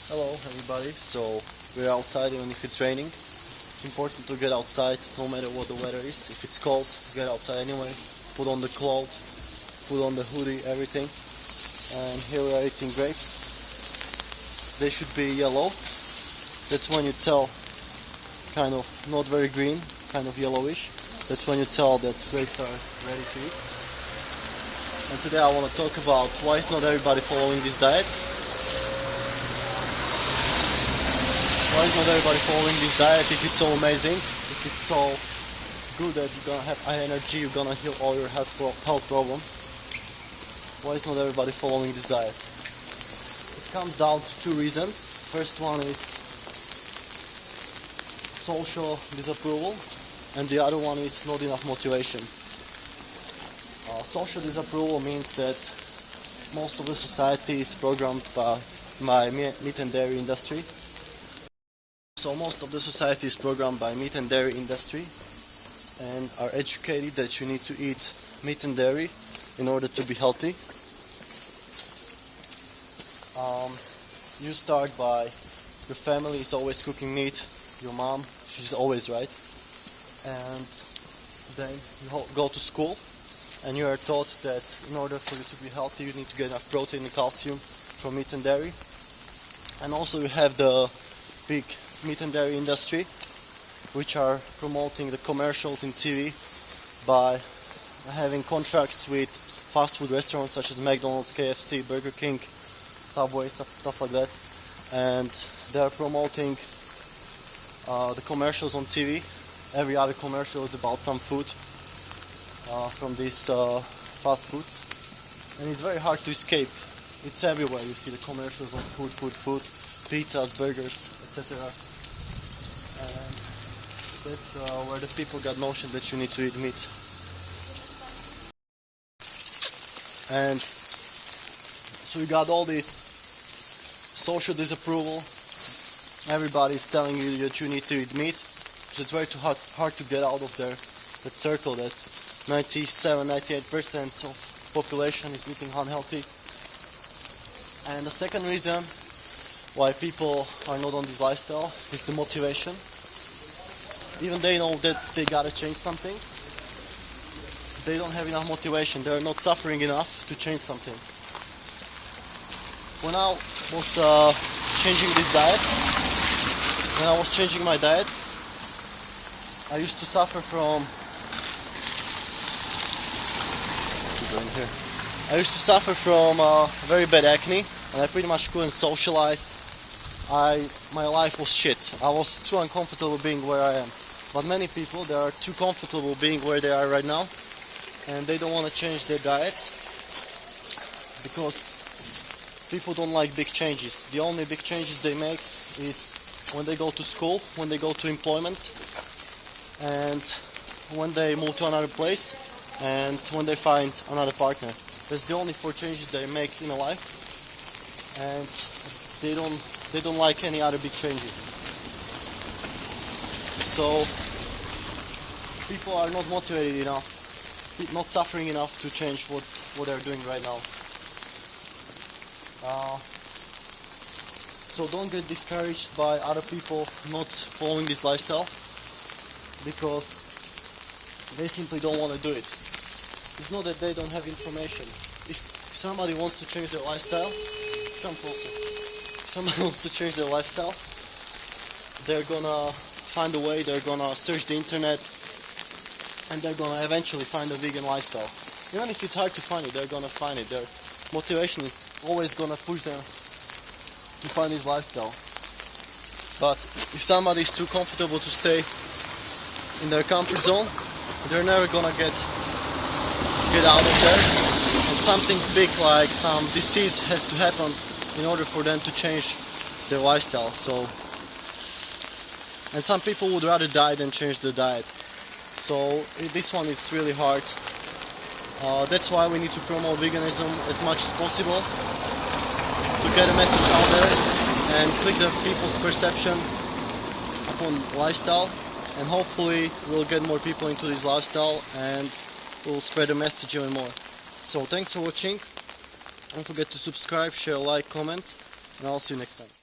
Hello everybody, so we're outside even if it's raining. It's important to get outside no matter what the weather is. If it's cold, get outside anyway. Put on the clothes, put on the hoodie, everything. And here we are eating grapes. They should be yellow. That's when you tell, kind of not very green, kind of yellowish. That's when you tell that grapes are ready to eat. And today I want to talk about why is not everybody following this diet. Why is not everybody following this diet if it's so amazing, if it's so good that you're gonna have high energy, you're gonna heal all your health problems? Why is not everybody following this diet? It comes down to two reasons. First one is social disapproval, and the other one is not enough motivation. Social disapproval means that most of the society is programmed by meat and dairy industry. So most of the society is programmed by meat and dairy industry and are educated that you need to eat meat and dairy in order to be healthy. You start by your family is always cooking meat, your mom, she's always right, and then you go to school and you are taught that in order for you to be healthy you need to get enough protein and calcium from meat and dairy. And also you have the big meat and dairy industry, which are promoting the commercials in TV by having contracts with fast food restaurants such as McDonald's, KFC, Burger King, Subway, stuff like that, and they are promoting the commercials on TV. Every other commercial is about some food from these fast foods, and it's very hard to escape. It's everywhere. You see the commercials on food, pizzas, burgers, etc. And that's where the people got notion that you need to eat meat. And so you got all this social disapproval. Everybody's telling you that you need to eat meat. So it's very hard to get out of that circle that 97-98% of population is eating unhealthy. And the second reason why people are not on this lifestyle is the motivation. Even they know that they gotta change something, they don't have enough motivation. They're not suffering enough to change something. When I was changing this diet, when I was changing my diet, I used to suffer from very bad acne, and I pretty much couldn't socialize. My life was shit. I was too uncomfortable being where I am. But many people, they are too comfortable being where they are right now, and they don't want to change their diets because people don't like big changes. The only big changes they make is when they go to school, when they go to employment, and when they move to another place, and when they find another partner. That's the only 4 changes they make in a life, and they don't like any other big changes. So people are not motivated enough, not suffering enough to change what they're doing right now. So don't get discouraged by other people not following this lifestyle, because they simply don't want to do it. It's not that they don't have information. If somebody wants to change their lifestyle, come closer. If somebody wants to change their lifestyle, they're gonna find a way, they're gonna search the internet, and they're gonna eventually find a vegan lifestyle. Even if it's hard to find it, they're gonna find it. Their motivation is always gonna push them to find this lifestyle. But if somebody is too comfortable to stay in their comfort zone, they're never gonna get out of there, and something big like some disease has to happen in order for them to change their lifestyle. And some people would rather die than change their diet. So this one is really hard. That's why we need to promote veganism as much as possible, to get a message out there and click the people's perception upon lifestyle, and hopefully we'll get more people into this lifestyle and we'll spread the message even more. So thanks for watching. Don't forget to subscribe, share, like, comment, and I'll see you next time.